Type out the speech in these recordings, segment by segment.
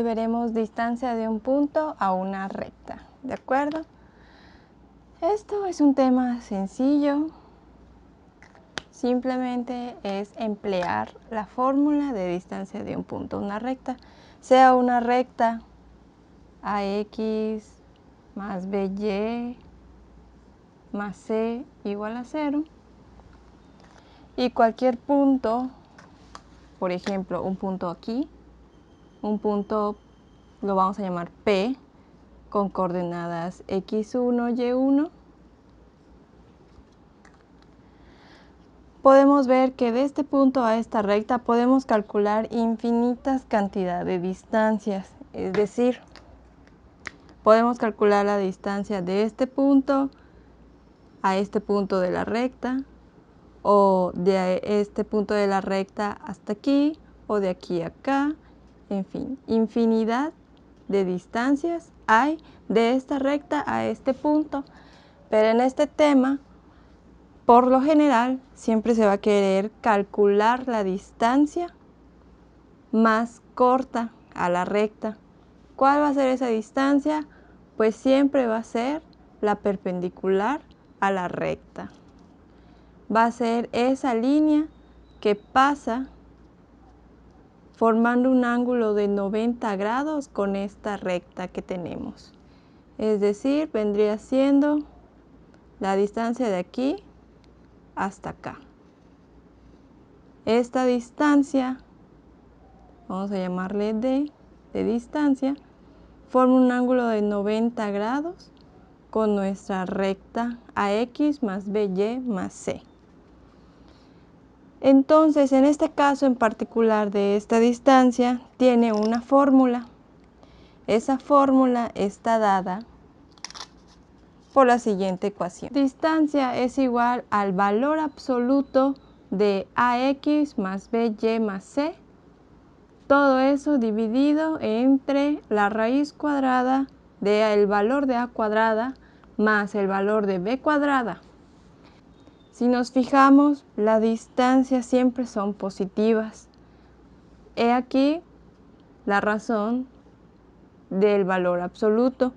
veremos distancia de un punto a una recta, ¿de acuerdo? Esto es un tema sencillo, simplemente es emplear la fórmula de distancia de un punto a una recta, sea una recta AX más BY más C igual a 0, y cualquier punto, por ejemplo, un punto aquí, un punto lo vamos a llamar P, con coordenadas x1, y1, podemos ver que de este punto a esta recta podemos calcular infinitas cantidades de distancias, es decir, podemos calcular la distancia de este punto a este punto de la recta, o de este punto de la recta hasta aquí, o de aquí a acá, en fin, infinidad de distancias hay de esta recta a este punto. Pero en este tema, por lo general, siempre se va a querer calcular la distancia más corta a la recta. ¿Cuál va a ser esa distancia? Pues siempre va a ser la perpendicular a la recta. Va a ser esa línea que pasa formando un ángulo de 90 grados con esta recta que tenemos. Es decir, vendría siendo la distancia de aquí hasta acá. Esta distancia, vamos a llamarle D de distancia, forma un ángulo de 90 grados con nuestra recta AX más BY más C. Entonces, en este caso en particular de esta distancia, tiene una fórmula. Esa fórmula está dada por la siguiente ecuación. Distancia es igual al valor absoluto de AX más BY más C. Todo eso dividido entre la raíz cuadrada del valor de A cuadrada más el valor de B cuadrada. Si nos fijamos, las distancias siempre son positivas. He aquí la razón del valor absoluto.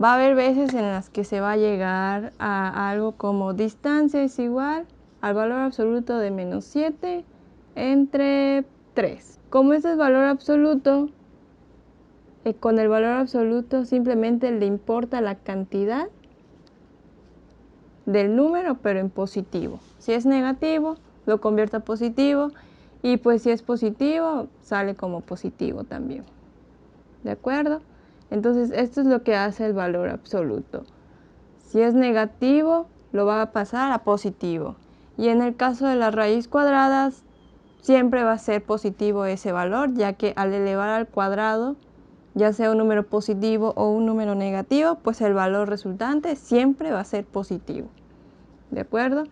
Va a haber veces en las que se va a llegar a algo como distancia es igual al valor absoluto de menos 7 entre 3. Como este es valor absoluto, con el valor absoluto simplemente le importa la cantidad del número, pero en positivo. Si es negativo, lo convierte a positivo, y pues si es positivo, sale como positivo también. ¿De acuerdo? Entonces, esto es lo que hace el valor absoluto. Si es negativo, lo va a pasar a positivo. Y en el caso de las raíces cuadradas, siempre va a ser positivo ese valor, ya que al elevar al cuadrado, ya sea un número positivo o un número negativo, pues el valor resultante siempre va a ser positivo. ¿De acuerdo?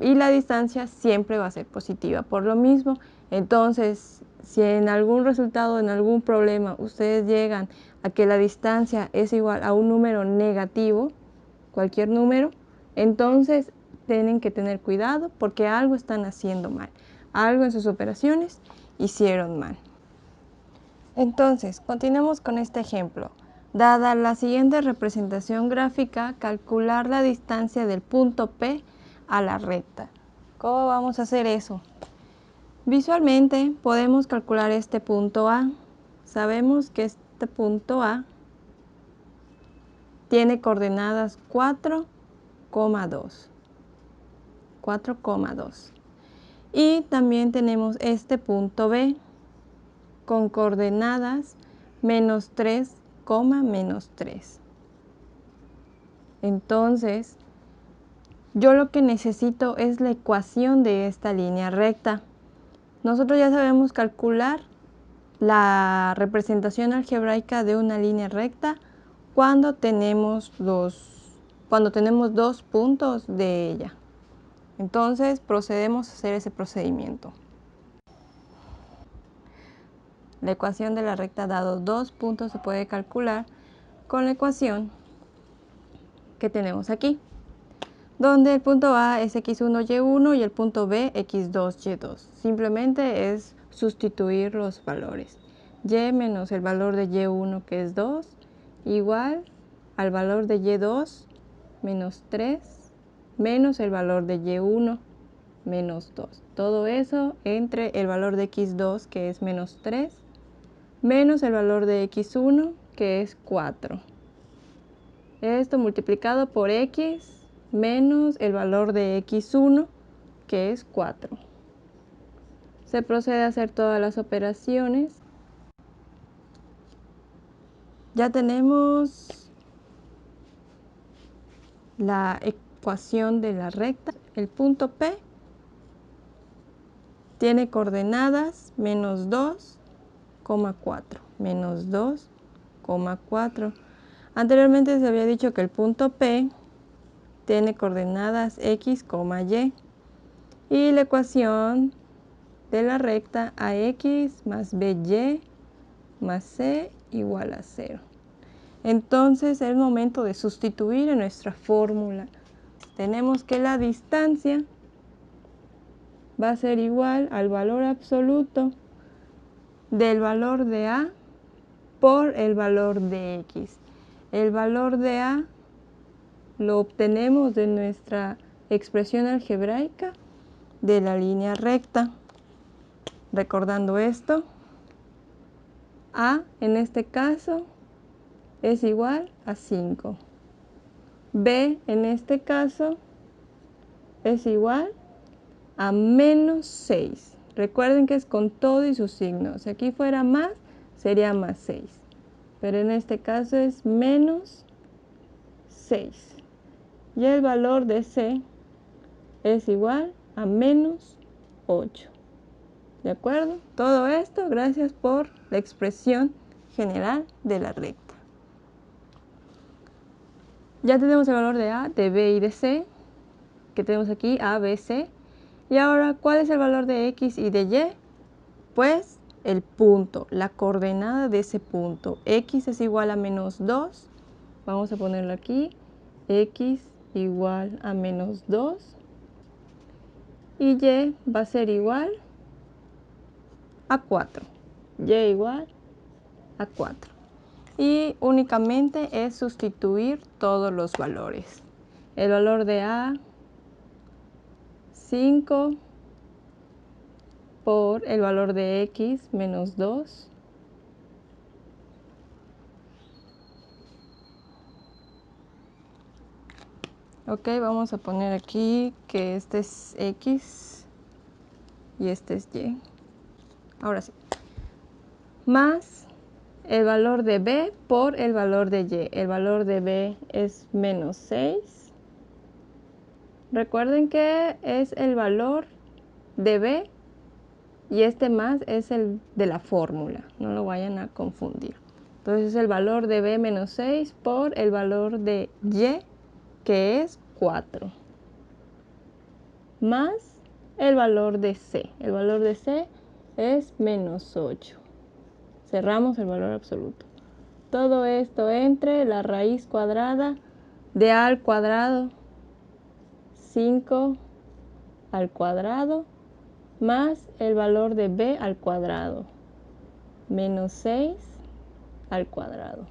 Y la distancia siempre va a ser positiva por lo mismo. Entonces, si en algún resultado, en algún problema, ustedes llegan a que la distancia es igual a un número negativo, cualquier número, entonces tienen que tener cuidado porque algo están haciendo mal. Algo en sus operaciones hicieron mal. Entonces, continuemos con este ejemplo. Dada la siguiente representación gráfica, calcular la distancia del punto P a la recta. ¿Cómo vamos a hacer eso? Visualmente podemos calcular este punto A. Sabemos que este punto A tiene coordenadas 4,2. 4,2. Y también tenemos este punto B con coordenadas menos 3, menos 3. Entonces, yo lo que necesito es la ecuación de esta línea recta. Nosotros ya sabemos calcular la representación algebraica de una línea recta cuando tenemos dos puntos de ella. Entonces, procedemos a hacer ese procedimiento. La ecuación de la recta dado dos puntos se puede calcular con la ecuación que tenemos aquí, donde el punto A es x1, y1 y el punto B x2, y2. Simplemente es sustituir los valores. y menos el valor de y1 que es 2 igual al valor de y2 menos 3 menos el valor de y1 menos 2. Todo eso entre el valor de x2 que es menos 3 menos el valor de x1 que es 4. Esto multiplicado por x menos el valor de x1 que es 4. Se procede a hacer todas las operaciones. Ya tenemos la ecuación de la recta. El punto P tiene coordenadas menos 2,4. Menos 2,4. Anteriormente se había dicho que el punto P tiene coordenadas x, y. Y la ecuación de la recta ax más by más c igual a 0. Entonces es el momento de sustituir en nuestra fórmula. Tenemos que la distancia va a ser igual al valor absoluto del valor de a por el valor de x. El valor de a lo obtenemos de nuestra expresión algebraica de la línea recta. Recordando esto, a en este caso es igual a 5. B en este caso es igual a menos 6. Recuerden que es con todo y sus signos. Si aquí fuera más, sería más 6. Pero en este caso es menos 6. Y el valor de C es igual a menos 8. ¿De acuerdo? Todo esto gracias por la expresión general de la recta. Ya tenemos el valor de A, de B y de C, que tenemos aquí A, B, C. Y ahora, ¿cuál es el valor de X y de Y? Pues el punto, la coordenada de ese punto. X es igual a menos 2. Vamos a ponerlo aquí. X igual a menos 2. Y Y va a ser igual a 4. Y igual a 4. Y únicamente es sustituir todos los valores. El valor de A, 5, por el valor de X, menos 2. Ok, vamos a poner aquí que este es X y este es Y. Ahora sí. Más el valor de B por el valor de Y. El valor de B es menos 6. Recuerden que es el valor de B y este más es el de la fórmula. No lo vayan a confundir. Entonces es el valor de B menos 6 por el valor de Y, que es 4. Más el valor de C. El valor de C es menos 8. Cerramos el valor absoluto. Todo esto entre la raíz cuadrada de A al cuadrado, 5 al cuadrado, más el valor de B al cuadrado, menos 6 al cuadrado.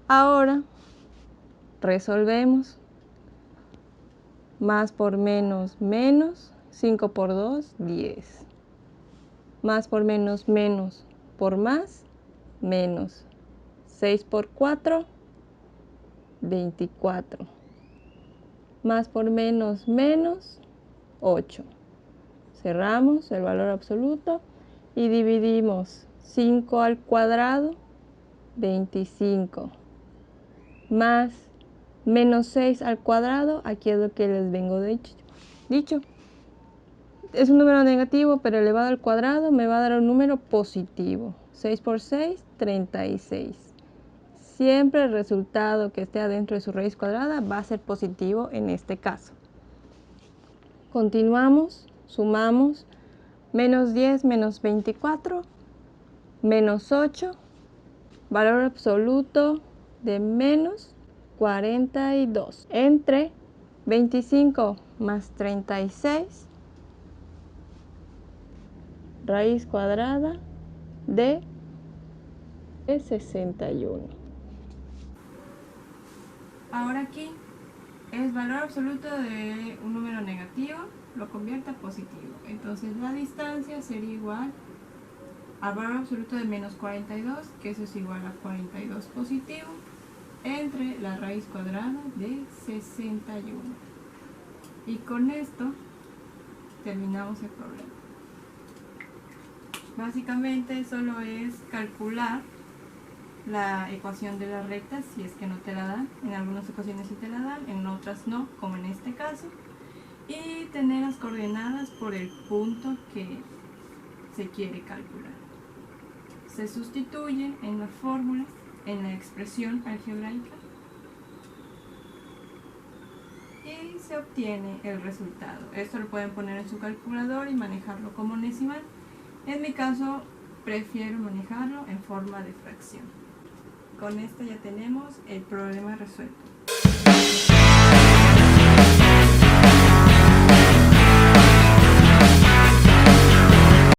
Ahora resolvemos. Más por menos, menos. 5 por 2, 10. Más por menos, menos. Por más, menos. 6 por 4, 24. Más por menos, menos, 8. Cerramos el valor absoluto y dividimos 5 al cuadrado, 25. Más menos 6 al cuadrado, aquí es lo que les vengo dicho. Es un número negativo, pero elevado al cuadrado me va a dar un número positivo. 6 por 6, 36. Siempre el resultado que esté adentro de su raíz cuadrada va a ser positivo en este caso. Continuamos, sumamos. Menos 10 menos 24, menos 8. Valor absoluto de menos 42. Entre 25 más 36 raíz cuadrada de 61. Ahora aquí es valor absoluto de un número negativo, lo convierte a positivo. Entonces la distancia sería igual al valor absoluto de menos 42, que eso es igual a 42 positivo, entre la raíz cuadrada de 61. Y con esto terminamos el problema. Básicamente solo es calcular la ecuación de la recta, si es que no te la dan. En algunas ocasiones sí te la dan, en otras no, como en este caso. Y tener las coordenadas por el punto que se quiere calcular. Se sustituye en la fórmula, en la expresión algebraica, y se obtiene el resultado. Esto lo pueden poner en su calculador y manejarlo como decimal. En mi caso prefiero manejarlo en forma de fracción. Con esto ya tenemos el problema resuelto.